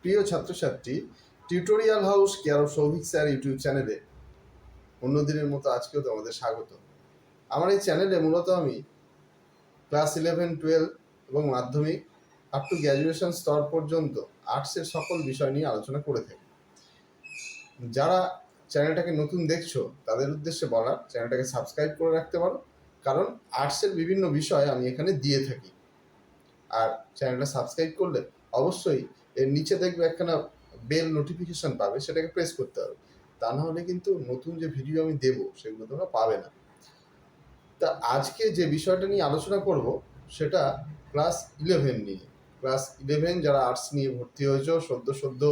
প্রিয় ছাত্রছাত্রী, tutorial house care of Souvik sir YouTube চ্যানেলে অন্যদিনের মতো আজকেও তোমাদের স্বাগত। আমার এই চ্যানেলে মূলত আমি ক্লাস 11-12 এবং মাধ্যমিক আপ টু গ্র্যাজুয়েশন স্তর পর্যন্ত আর্টসের সকল বিষয় নিয়ে আলোচনা করে থাকি। যারা চ্যানেলটাকে নতুন দেখছো তাদের উদ্দেশ্যে বলার, চ্যানেলটাকে সাবস্ক্রাইব করে রাখতে পারো, কারণ আর্টসের বিভিন্ন বিষয় আমি এখানে দিয়ে থাকি। আর চ্যানেলটা সাবস্ক্রাইব করলে অবশ্যই এর নিচে দেখবে একখানা বেল নোটিফিকেশন পাবে, সেটাকে প্রেস করতে হবে। তা না হলে কিন্তু নতুন যে ভিডিও আমি দেবো সেগুলো তোমরা পাবে না। তা আজকে যে বিষয়টা নিয়ে আলোচনা করব সেটা ক্লাস 11 নিয়ে। ক্লাস 11 যারা আর্টস নিয়ে ভর্তি হয়েছো, সদ্য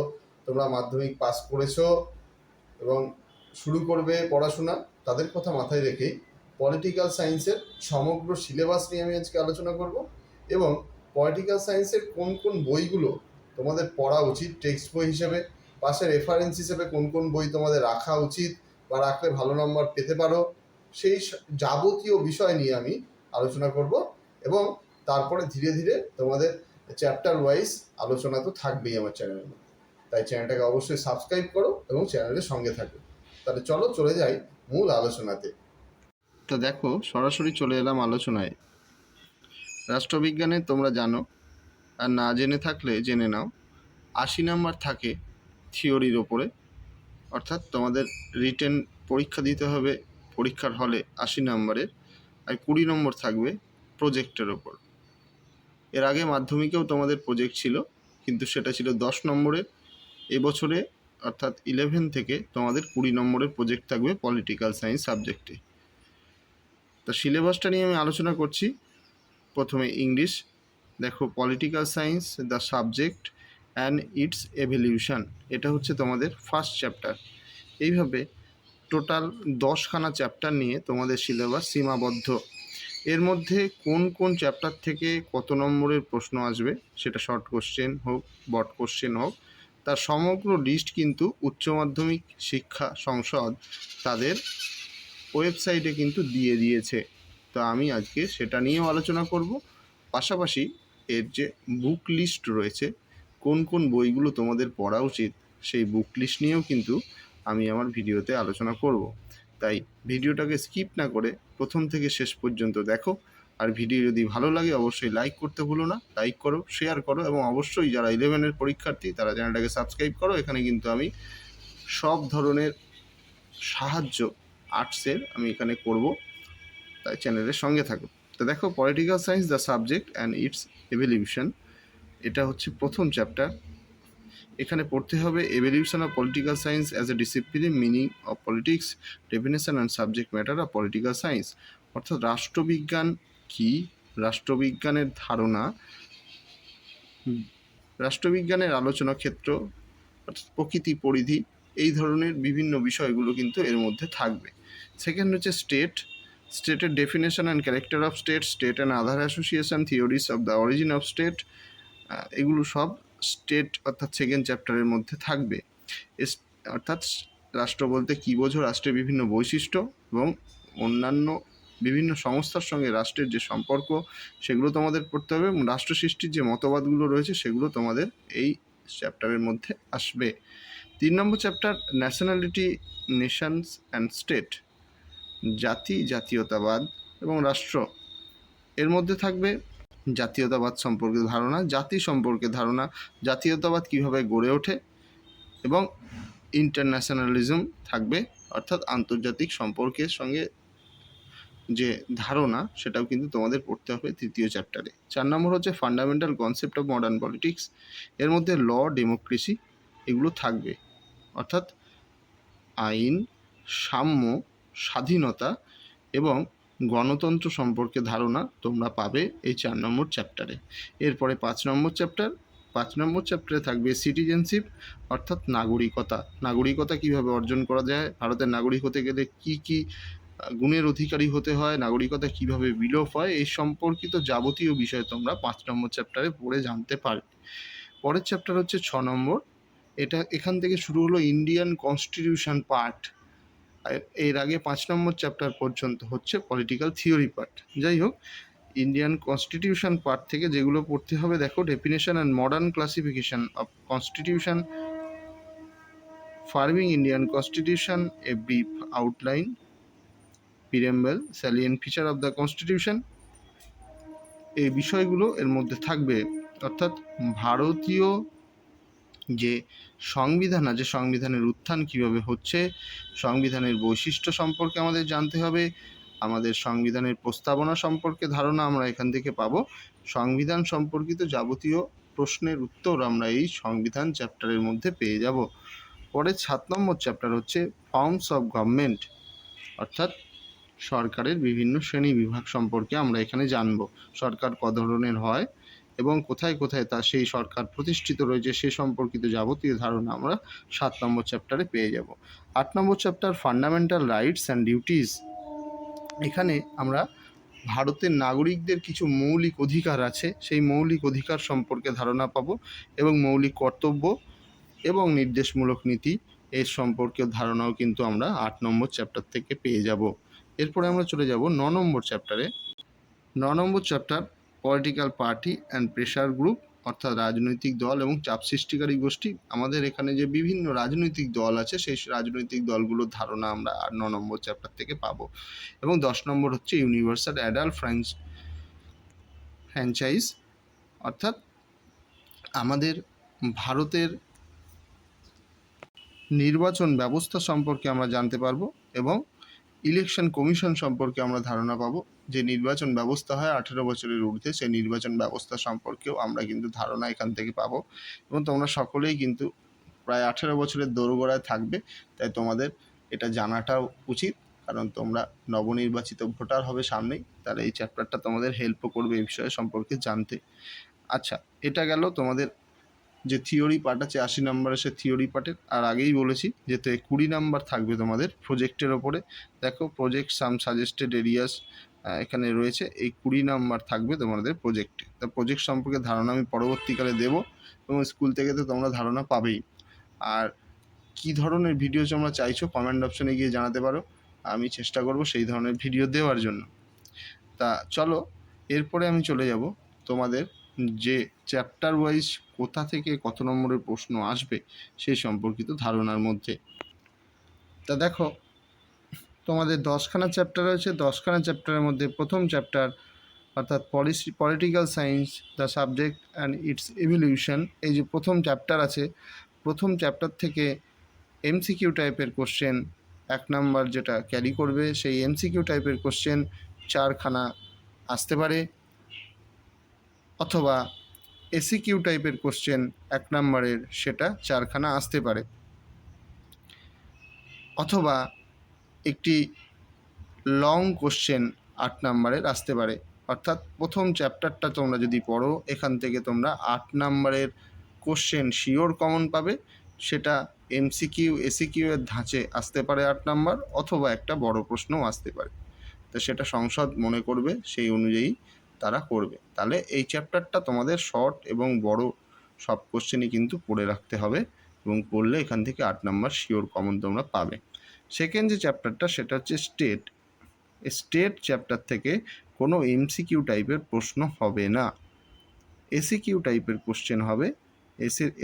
তোমরা মাধ্যমিক পাস করেছো এবং শুরু করবে পড়াশোনা, তাদের কথা মাথায় রেখেই পলিটিক্যাল সায়েন্সের সমগ্র সিলেবাস নিয়ে আমি আজকে আলোচনা করব এবং পলিটিক্যাল সায়েন্সের কোন কোন বইগুলো তোমাদের পড়া উচিত টেক্সট বই হিসেবে, পাশে রেফারেন্স হিসেবে কোন কোন বই তোমাদের রাখা উচিত বা রাখলে ভালো নম্বর পেতে পারো, সেই যাবতীয় বিষয় নিয়ে আমি আলোচনা করব। এবং তারপরে ধীরে ধীরে তোমাদের চ্যাপ্টার ওয়াইজ আলোচনা তো থাকবেই আমার চ্যানেলের মধ্যে। তাই চ্যানেলটাকে অবশ্যই সাবস্ক্রাইব করো এবং চ্যানেলের সঙ্গে থাকো। তাহলে চলে যাই মূল আলোচনাতে। তো দেখো, সরাসরি চলে এলাম আলোচনায়। রাষ্ট্রবিজ্ঞানে তোমরা জানো, আর না জেনে থাকলে জেনে নাও, 80 নাম্বার থাকে থিওরির ওপরে, অর্থাৎ তোমাদের রিটেন পরীক্ষা দিতে হবে পরীক্ষার হলে 80 নাম্বারের, আর 20 নম্বর থাকবে প্রজেক্টের ওপর। এর আগে মাধ্যমিকেও তোমাদের প্রজেক্ট ছিল, কিন্তু সেটা ছিল 10 নম্বরের। এবছরে অর্থাৎ 11 থেকে তোমাদের 20 নম্বরের প্রজেক্ট থাকবে পলিটিক্যাল সায়েন্স সাবজেক্টে। তো সিলেবাসটা নিয়ে আমি আলোচনা করছি। প্রথমে ইংলিশ। দেখো, political science the subject and it's evolution, এটা হচ্ছে তোমাদের ফার্স্ট চ্যাপ্টার। এইভাবে টোটাল 10খানা চ্যাপ্টার নিয়ে তোমাদের সিলেবাস সীমাবদ্ধ। এর মধ্যে কোন কোন চ্যাপ্টার থেকে কত নম্বরের প্রশ্ন আসবে, সেটা শর্ট কোশ্চেন হোক, বট কোশ্চেন হোক, তার সমগ্র লিস্ট কিন্তু উচ্চ মাধ্যমিক শিক্ষা সংসদ তাদের ওয়েবসাইটে কিন্তু দিয়ে দিয়েছে। তো আমি আজকে সেটা নিয়েও আলোচনা করব। পাশাপাশি এর যে বুক লিস্ট রয়েছে, কোন কোন বইগুলো তোমাদের পড়া উচিত, সেই বুক লিস্ট নিয়েও কিন্তু আমি আমার ভিডিওতে আলোচনা করব। তাই ভিডিওটাকে স্কিপ না করে প্রথম থেকে শেষ পর্যন্ত দেখো। আর ভিডিও যদি ভালো লাগে অবশ্যই লাইক করতে ভুলো না। লাইক করো, শেয়ার করো, এবং অবশ্যই যারা 11-এর পরীক্ষার্থী তারা চ্যানেলটাকে সাবস্ক্রাইব করো। এখানে কিন্তু আমি সব ধরনের সাহায্য আর্টসের আমি এখানে করব, তাই চ্যানেলের সঙ্গে থাকো। তো দেখো, political science the subject and it's evolution, এটা হচ্ছে প্রথম চ্যাপ্টার। এখানে পড়তে হবে evolution of political science as a discipline, meaning of politics, definition and subject matter of political science. অর্থাৎ রাষ্ট্রবিজ্ঞান কি, রাষ্ট্রবিজ্ঞানের ধারণা, রাষ্ট্রবিজ্ঞানের আলোচনা ক্ষেত্র, অর্থাৎ প্রকৃতি, পরিধি, এই ধরনের বিভিন্ন বিষয়গুলো কিন্তু এর মধ্যে থাকবে। সেকেন্ড হচ্ছে স্টেট, স্টেটের definition and character of state, state and other association, theories of the origin of state, এগুলো সব স্টেট অর্থাৎ সেকেন্ড চ্যাপ্টারের মধ্যে থাকবে। অর্থাৎ রাষ্ট্র বলতে কী বোঝো, রাষ্ট্রের বিভিন্ন বৈশিষ্ট্য এবং অন্যান্য বিভিন্ন সংস্থার সঙ্গে রাষ্ট্রের যে সম্পর্ক, সেগুলো তোমাদের পড়তে হবে। এবং রাষ্ট্র সৃষ্টির যে মতবাদগুলো রয়েছে সেগুলো তোমাদের এই চ্যাপ্টারের মধ্যে আসবে। 3 number chapter nationality, nations and state, জাতি, জাতীয়তাবাদ এবং রাষ্ট্র। এর মধ্যে থাকবে জাতীয়তাবাদ সম্পর্কে ধারণা, জাতি সম্পর্কে ধারণা, জাতীয়তাবাদ কীভাবে গড়ে ওঠে, এবং ইন্টারন্যাশনালিজম থাকবে, অর্থাৎ আন্তর্জাতিক সম্পর্কের সঙ্গে যে ধারণা সেটাও কিন্তু তোমাদের পড়তে হবে তৃতীয় চ্যাপ্টারে। 4 নম্বর হচ্ছে fundamental concept of modern politics. এর মধ্যে ল, ডেমোক্রেসি এগুলো থাকবে, অর্থাৎ আইন, সাম্য, স্বাধীনতা এবং গণতন্ত্র সম্পর্কে ধারণা তোমরা পাবে এই 4 নম্বর চ্যাপ্টারে। এরপরে 5 নম্বর চ্যাপ্টার। 5 নম্বর চ্যাপ্টারে থাকবে সিটিজেনশিপ, অর্থাৎ নাগরিকতা। নাগরিকতা কীভাবে অর্জন করা যায়, ভারতের নাগরিক হতে গেলে কী কী গুণের অধিকারী হতে হয়, নাগরিকতা কীভাবে বিলোপ হয়, এই সম্পর্কিত যাবতীয় বিষয় তোমরা 5 নম্বর চ্যাপ্টারে পড়ে জানতে পারবে। পরের চ্যাপ্টার হচ্ছে 6 নম্বর। এখান থেকে শুরু হলো ইন্ডিয়ান কনস্টিটিউশন পার্ট। এর আগে 5 নম্বর চ্যাপ্টার পর্যন্ত হচ্ছে পলিটিক্যাল থিওরি পার্ট। যাই হোক, ইন্ডিয়ান কনস্টিটিউশন পার্ট থেকে যেগুলো পড়তে হবে, দেখো, definition and modern classification of constitution, farming Indian constitution, a brief outline, preamble, salient feature of the constitution, এই বিষয়গুলো এর মধ্যে থাকবে। অর্থাৎ ভারতীয় যে সংবিধান আছে, সংবিধানের উত্থান কিভাবে হচ্ছে, সংবিধানের বৈশিষ্ট্য সম্পর্কে আমাদের জানতে হবে, আমাদের সংবিধানের প্রস্তাবনা সম্পর্কে ধারণা আমরা এখান থেকে পাবো, সংবিধান সম্পর্কিত যাবতীয় প্রশ্নের উত্তর আমরা এই সংবিধান চ্যাপ্টারের মধ্যে পেয়ে যাব। পরে 7 নম্বর চ্যাপ্টার হচ্ছে ফর্মস অফ গভর্নমেন্ট, অর্থাৎ সরকারের বিভিন্ন শ্রেণী বিভাগ সম্পর্কে আমরা এখানে জানব। সরকার ক ধরনের হয় এবং কোথায় কোথায় তা সেই সরকার প্রতিষ্ঠিত রয়েছে সে সম্পর্কিত যাবতীয় ধারণা আমরা 7 নম্বর চ্যাপ্টারে পেয়ে যাব। 8 number chapter fundamental rights and duties, এখানে আমরা ভারতের নাগরিকদের কিছু মৌলিক অধিকার আছে, সেই মৌলিক অধিকার সম্পর্কে ধারণা পাব এবং মৌলিক কর্তব্য এবং নির্দেশমূলক নীতি এর সম্পর্কেও ধারণাও কিন্তু আমরা 8 নম্বর চ্যাপ্টার থেকে পেয়ে যাব। এরপরে আমরা চলে যাব 9 নম্বর চ্যাপ্টারে। 9 number chapter political party and pressure group, অর্থাৎ রাজনৈতিক দল এবং চাপ সৃষ্টিকারী গোষ্ঠী। আমাদের এখানে যে বিভিন্ন রাজনৈতিক দল আছে সেই রাজনৈতিক দলগুলোর ধারণা আমরা 9 নম্বর চ্যাপ্টার থেকে পাবো। এবং 10 নম্বর হচ্ছে ইউনিভার্সাল অ্যাডাল্ট ফ্র্যাঞ্চাইজ, অর্থাৎ আমাদের ভারতের নির্বাচন ব্যবস্থা সম্পর্কে আমরা জানতে পারবো এবং ইলেকশন কমিশন সম্পর্কে আমরা ধারণা পাবো। যে নির্বাচন ব্যবস্থা হয় 18 বছরের ঊর্ধ্বে, সেই নির্বাচন ব্যবস্থা সম্পর্কেও আমরা কিন্তু ধারণা এখান থেকে পাবো। এবং তোমরা সকলেই কিন্তু প্রায় 18 বছরের দোরগোড়ায় থাকবে, তাই তোমাদের এটা জানাটাও উচিত, কারণ তোমরা নবনির্বাচিত ভোটার হবে সামনেই, তাহলে এই চ্যাপ্টারটা তোমাদের হেল্পও করবে এই বিষয় সম্পর্কে জানতে। আচ্ছা, এটা গেল তোমাদের যে থিওরি পার্ট আছে 80 নম্বরের, সে থিওরি পার্টের। আর আগেই বলেছি যে 20 নাম্বার থাকবে তোমাদের প্রজেক্টের ওপরে। দেখো, প্রজেক্ট সাম সাজেস্টেড এরিয়াস এখানে রয়েছে, এই 20 নাম্বার থাকবে তোমাদের প্রজেক্টে। তা প্রজেক্ট সম্পর্কে ধারণা আমি পরবর্তীকালে দেবো এবং স্কুল থেকে তো তোমরা ধারণা পাবেই। আর কী ধরনের ভিডিও তোমরা চাইছো কমেন্ট অপশনে গিয়ে জানাতে পারো, আমি চেষ্টা করব সেই ধরনের ভিডিও দেওয়ার জন্য। তা চলো, এরপরে আমি চলে যাব তোমাদের যে চ্যাপ্টার ওয়াইজ কোথা থেকে কত নম্বরের প্রশ্ন আসবে সেই সম্পর্কিত ধারণার মধ্যে। তা দেখো, তোমাদের 10খানা চ্যাপ্টার রয়েছে। 10খানা চ্যাপ্টারের মধ্যে প্রথম চ্যাপ্টার অর্থাৎ political science, the subject and it's evolution, এই যে প্রথম চ্যাপ্টার আছে, প্রথম চ্যাপ্টার থেকে এমসিকিউ টাইপের কোশ্চেন 1 নাম্বার যেটা ক্যারি করবে, সেই এমসিকিউ টাইপের কোশ্চেন 4খানা আসতে পারে, অথবা এসিকিউ টাইপের কোশ্চেন 1 নাম্বারের সেটা 4খানা আসতে পারে, অথবা একটি লং কোশ্চেন 8 নাম্বারের আসতে পারে। অর্থাৎ প্রথম চ্যাপ্টারটা তোমরা যদি পড়ো, এখান থেকে তোমরা 8 নাম্বারের কোশ্চেন শিওর কমন পাবে। সেটা এমসিকিউ এসিকিউ এর ধাঁচে আসতে পারে 8 নাম্বার, অথবা একটা বড় প্রশ্নও আসতে পারে। তো সেটা সংসদ মনে করবে, সেই অনুযায়ী তারা করবে। তাহলে এই চ্যাপ্টারটা তোমাদের শর্ট এবং বড় সব কোশ্চেনই কিন্তু পড়ে রাখতে হবে, এবং পড়লে এখান থেকে 8 নাম্বার শিওর কমন তোমরা পাবে। সেকেন্ড যে চ্যাপ্টারটা সেটা হচ্ছে স্টেট চ্যাপ্টার থেকে কোনো এমসিকিউ টাইপের প্রশ্ন হবে না, এসিকিউ টাইপের কোশ্চেন হবে।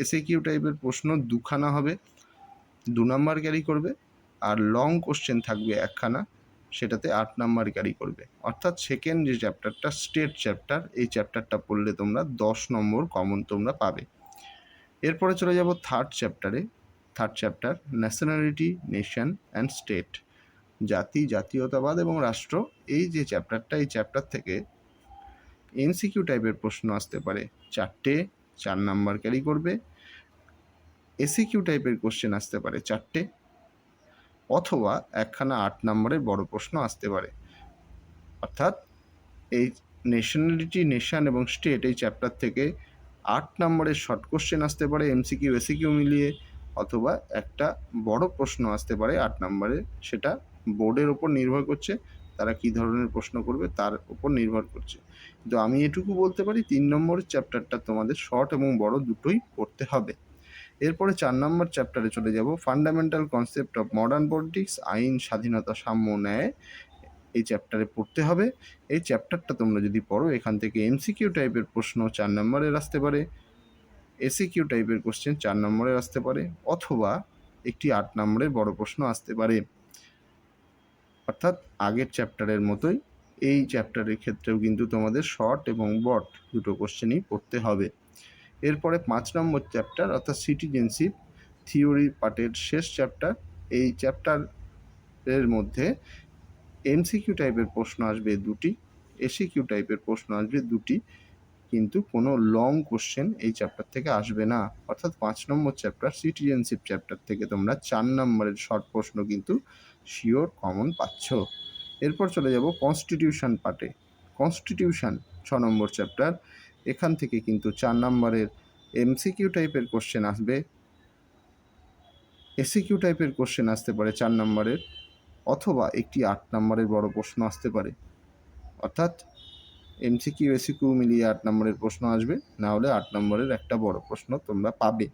এসিকিউ টাইপের প্রশ্ন 2খানা হবে, 2 নাম্বার ক্যারি করবে, আর লং কোশ্চেন থাকবে 1খানা, সেটাতে 8 নাম্বার ক্যারি করবে। অর্থাৎ সেকেন্ড যে চ্যাপ্টারটা স্টেট চ্যাপ্টার, এই চ্যাপ্টারটা পড়লে তোমরা 10 নম্বর কমন তোমরা পাবে। এরপরে চলে যাব থার্ড চ্যাপ্টারে। Third chapter nationality, nation and state, জাতি, জাতীয়তাবাদ এবং রাষ্ট্র। এই যে চ্যাপ্টারটা, এই চ্যাপ্টার থেকে এমসিকিউ টাইপের প্রশ্ন আসতে পারে 4টে, 4 নাম্বার ক্যারি করবে। এসিকিউ টাইপের কোশ্চেন আসতে পারে 4টে, অথবা 1খানা 8 নাম্বারের বড় প্রশ্ন আসতে পারে। অর্থাৎ এই ন্যাশনালিটি, নেশন এবং স্টেট এই চ্যাপ্টার থেকে 8 নম্বরের শর্ট কোশ্চেন আসতে পারে এমসিকিউ এসিকিউ মিলিয়ে, অথবা একটা বড় প্রশ্ন আসতে পারে 8 নম্বরে। সেটা বোর্ডের ওপর নির্ভর করছে, তারা কী ধরনের প্রশ্ন করবে তার উপর নির্ভর করছে। কিন্তু আমি এটুকু বলতে পারি 3 নম্বরের চ্যাপ্টারটা তোমাদের শর্ট এবং বড় দুটোই পড়তে হবে। এরপরে 4 নম্বর চ্যাপ্টারে চলে যাব, fundamental concept of modern politics, আইন, স্বাধীনতা, সাম্য, ন্যায়। এই চ্যাপ্টারে পড়তে হবে। এই চ্যাপ্টারটা তোমরা যদি পড়ো, এখান থেকে এমসিকিউ টাইপের প্রশ্ন 4 নম্বরের আসতে পারে, এসিকিউ টাইপের কোশ্চেন 4 নম্বরের আসতে পারে, অথবা একটি 8 নম্বরের বড় প্রশ্ন আসতে পারে। অর্থাৎ আগের চ্যাপ্টারের মতোই এই চ্যাপ্টারের ক্ষেত্রেও কিন্তু তোমাদের শর্ট এবং বট দুটো কোশ্চেনই পড়তে হবে। এরপরে 5 নম্বর চ্যাপ্টার অর্থাৎ সিটিজেনশিপ থিওরি পার্টের শেষ চ্যাপ্টার। এই চ্যাপ্টারের মধ্যে এমসিকিউ টাইপের প্রশ্ন আসবে 2টি, এসিকিউ টাইপের প্রশ্ন আসবে 2টি, কিন্তু কোনো লং কোশ্চেন এই চ্যাপ্টার থেকে আসবে না। অর্থাৎ 5 নম্বর চ্যাপ্টার সিটিজেনশিপ চ্যাপ্টার থেকে তোমরা 4 নম্বরের শর্ট প্রশ্ন কিন্তু শিওর কমন পাচ্ছ। এরপর চলে যাব কনস্টিটিউশন পার্টে। কনস্টিটিউশন 6 নম্বর চ্যাপ্টার, এখান থেকে কিন্তু 4 নম্বরের এমসিকিউ টাইপের কোশ্চেন আসবে, এসিকিউ টাইপের কোশ্চেন আসতে পারে 4 নম্বরের, অথবা একটি 8 নম্বরের বড় প্রশ্ন আসতে পারে। অর্থাৎ এমসিকিউ এসিকিউ মিলিয়ে 8 নম্বরের প্রশ্ন আসবে, না হলে 8 নম্বরের একটা বড় প্রশ্ন তোমরা পাবে।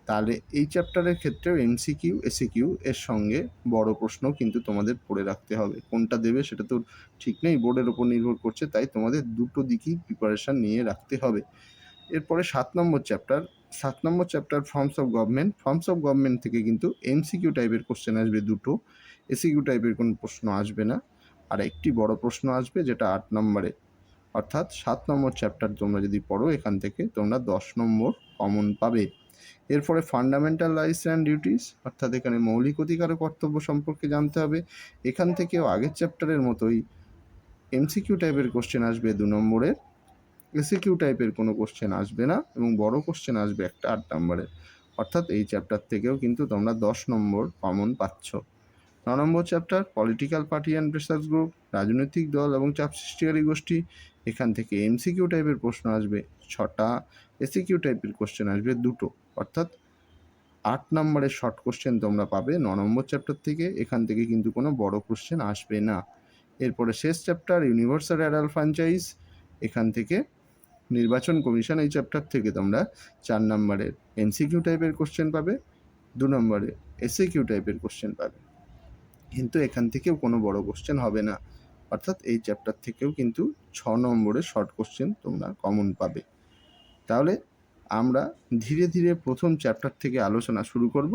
তাহলে এই চ্যাপ্টারের ক্ষেত্রেও এমসিকিউ এসিকিউ এর সঙ্গে বড় প্রশ্নও কিন্তু তোমাদের পড়ে রাখতে হবে। কোনটা দেবে সেটা তো ঠিক নেই, বোর্ডের ওপর নির্ভর করছে, তাই তোমাদের দুটো দিকই প্রিপারেশান নিয়ে রাখতে হবে। এরপরে 7 number chapter, 7 number chapter forms of government. Forms of government থেকে কিন্তু এমসিকিউ টাইপের কোশ্চেন আসবে 2টো, এসিকিউ টাইপের কোনো প্রশ্ন আসবে না, আর একটি বড় প্রশ্ন আসবে যেটা 8 নম্বরে। অর্থাৎ 7 নম্বর চ্যাপ্টার তোমরা যদি পড়ো, এখান থেকে তোমরা 10 নম্বর কমন পাবে। এরপরে ফান্ডামেন্টাল রাইটস অ্যান্ড ডিউটিস, অর্থাৎ এখানে মৌলিক অধিকার ও কর্তব্য সম্পর্কে জানতে হবে। এখান থেকেও আগের চ্যাপ্টারের মতোই এমসিকিউ টাইপের কোশ্চেন আসবে 2 নম্বরের, এসিকিউ টাইপের কোনো কোশ্চেন আসবে না, এবং বড় কোশ্চেন আসবে একটা 8 নম্বরের। অর্থাৎ এই চ্যাপ্টার থেকেও কিন্তু তোমরা 10 নম্বর কমন পাচ্ছ। 9 number chapter political party and pressures group, রাজনৈতিক দল এবং চাপ সৃষ্টিকারী গোষ্ঠী। এখান থেকে এমসিকিউ টাইপের প্রশ্ন আসবে 6টা, এসিকিউ টাইপের কোশ্চেন আসবে 2টো। অর্থাৎ 8 নম্বরের শর্ট কোশ্চেন তোমরা পাবে 9 নম্বর চ্যাপ্টার থেকে, এখান থেকে কিন্তু কোনো বড় কোশ্চেন আসবে না। এরপরে শেষ চ্যাপ্টার ইউনিভার্সাল অ্যাডাল্ট ফ্র্যাঞ্চাইজ, এখান থেকে নির্বাচন কমিশন, এই চ্যাপ্টার থেকে তোমরা 4 নম্বরের এমসিকিউ টাইপের কোশ্চেন পাবে, 2 নম্বরে এসিকিউ টাইপের কোশ্চেন পাবে, কিন্তু এখান থেকেও কোনো বড় কোশ্চেন হবে না। অর্থাৎ এই চ্যাপ্টার থেকেও কিন্তু 6 নম্বরের শর্ট কোশ্চেন তোমরা কমন পাবে। তাহলে আমরা ধীরে ধীরে প্রথম চ্যাপ্টার থেকে আলোচনা শুরু করব।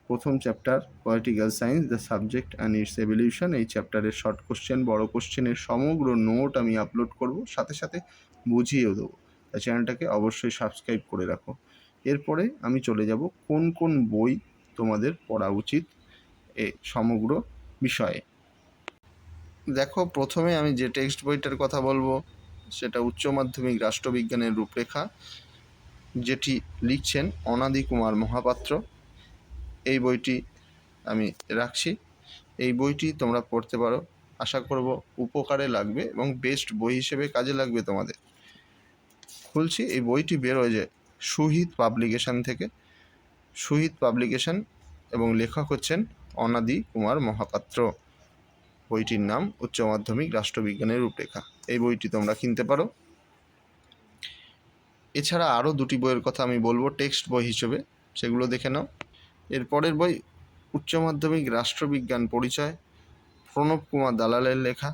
প্রথম chapter political science the subject and it's evolution, এই চ্যাপ্টারের শর্ট কোশ্চেন বড় কোশ্চেনের সমগ্র নোট আমি আপলোড করব, সাথে সাথে বুঝিয়েও দেবো, তাই চ্যানেলটাকে অবশ্যই সাবস্ক্রাইব করে রাখো। এরপরে আমি চলে যাব কোন কোন বই তোমাদের পড়া উচিত এ সমগ্র বিষয়ে। দেখো, প্রথমে আমি যে টেক্সট বইটার কথা বলবো সেটা উচ্চ মাধ্যমিক রাষ্ট্রবিজ্ঞানের রূপরেখা, যেটি লিখছেন অনাদি কুমার মহাপাত্র। এই বইটি আমি রাখছি, এই বইটি তোমরা পড়তে পারো, আশা করব উপকারে লাগবে এবং বেস্ট বই হিসেবে কাজে লাগবে তোমাদের। খুলছি, এই বইটি বেরোয় যে সুহিত পাবলিকেশন থেকে, সুহিত পাবলিকেশন, এবং লেখক হচ্ছেন অনাদি কুমার মহাপাত্র। বইটির নাম উচ্চ মাধ্যমিক রাষ্ট্রবিজ্ঞানের রূপরেখা। এই বইটি তোমরা কিনতে পারো। এছাড়া আরও 2টি বইয়ের কথা আমি বলবো টেক্সট বই হিসেবে, সেগুলো দেখে নাও। এরপরের বই উচ্চ মাধ্যমিক রাষ্ট্রবিজ্ঞান পরিচয়, প্রণব কুমার দালালের লেখা,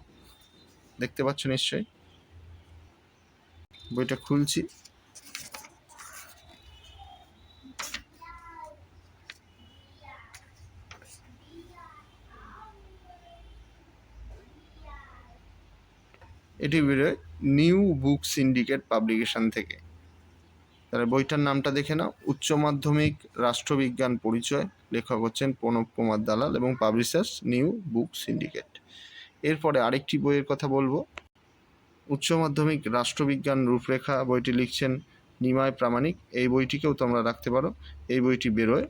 দেখতে পাচ্ছ নিশ্চয়ই। বইটা খুলছি, এটি বেরোয় নিউ বুক সিন্ডিকেট পাবলিকেশন থেকে। তাহলে বইটার নামটা দেখে নাও, উচ্চ মাধ্যমিক রাষ্ট্রবিজ্ঞান পরিচয়, লেখক হচ্ছেন প্রণব কুমার দালাল এবং পাবলিশার্স নিউ বুক সিন্ডিকেট। এরপরে আরেকটি বইয়ের কথা বলবো, উচ্চ মাধ্যমিক রাষ্ট্রবিজ্ঞান রূপরেখা, বইটি লিখছেন নিমাই প্রামাণিক। এই বইটিকেও তোমরা রাখতে পারো, এই বইটি বেরোয়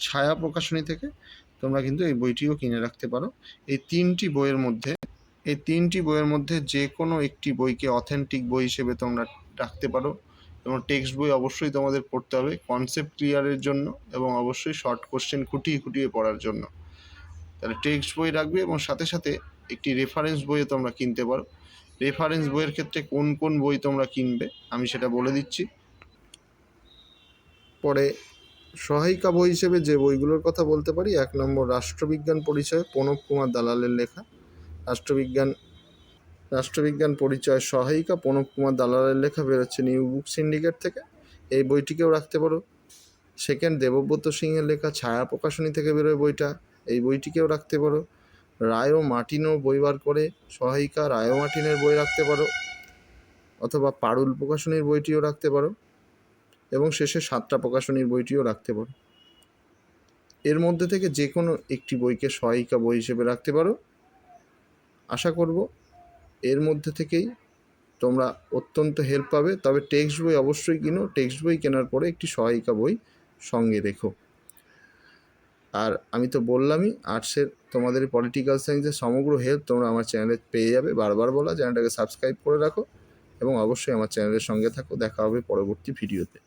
ছায়া প্রকাশনী থেকে, তোমরা কিন্তু এই বইটিও কিনে রাখতে পারো। এই তিনটি বইয়ের মধ্যে যে কোনো একটি বইকে অথেন্টিক বই হিসেবে তোমরা রাখতে পারো, এবং টেক্সট বই অবশ্যই তোমাদের পড়তে হবে কনসেপ্ট ক্লিয়ারের জন্য, এবং অবশ্যই শর্ট কোশ্চেন খুঁটিয়ে খুঁটিয়ে পড়ার জন্য। তাহলে টেক্সট বই রাখবে, এবং সাথে সাথে একটি রেফারেন্স বইও তোমরা কিনতে পারো। রেফারেন্স বইয়ের ক্ষেত্রে কোন কোন বই তোমরা কিনবে আমি সেটা বলে দিচ্ছি। পরে সহায়িকা বই হিসেবে যে বইগুলোর কথা বলতে পারি, 1 নম্বর রাষ্ট্রবিজ্ঞান পরিচয়, প্রণব কুমার দালালের লেখা। রাষ্ট্রবিজ্ঞান রাষ্ট্রবিজ্ঞান পরিচয় সহায়িকা প্রণব কুমার দালালের লেখা বেরোচ্ছে নিউ বুক সিন্ডিকেট থেকে, এই বইটিকেও রাখতে পারো। সেকেন্ড, দেবব্রত সিংহের লেখা ছায়া প্রকাশনী থেকে বেরোয় বইটা, এই বইটিকেও রাখতে পারো। রায় ও মার্টিনও বই বার করে সহায়িকা, রায় ও মার্টিনের বই রাখতে পারো, অথবা পারুল প্রকাশনীর বইটিও রাখতে পারো, এবং শেষে সাতটা প্রকাশনীর বইটিও রাখতে পারো। এর মধ্যে থেকে যে কোনো একটি বইকে সহায়িকা বই হিসেবে রাখতে পারো। আশা করব এর মধ্যে থেকেই তোমরা অত্যন্ত হেল্প পাবে। তবে টেক্সট বই অবশ্যই কিনো, টেক্সট বই কেনার পরে একটি সহায়িকা বই সঙ্গে রেখো। আর আমি তো বললামই, আর্টসের তোমাদের পলিটিক্যাল সায়েন্সের সমগ্র হেল্প তোমরা আমার চ্যানেলে পেয়ে যাবে। বারবার বলা, চ্যানেলটাকে সাবস্ক্রাইব করে রাখো এবং অবশ্যই আমার চ্যানেলের সঙ্গে থাকো। দেখা হবে পরবর্তী ভিডিওতে।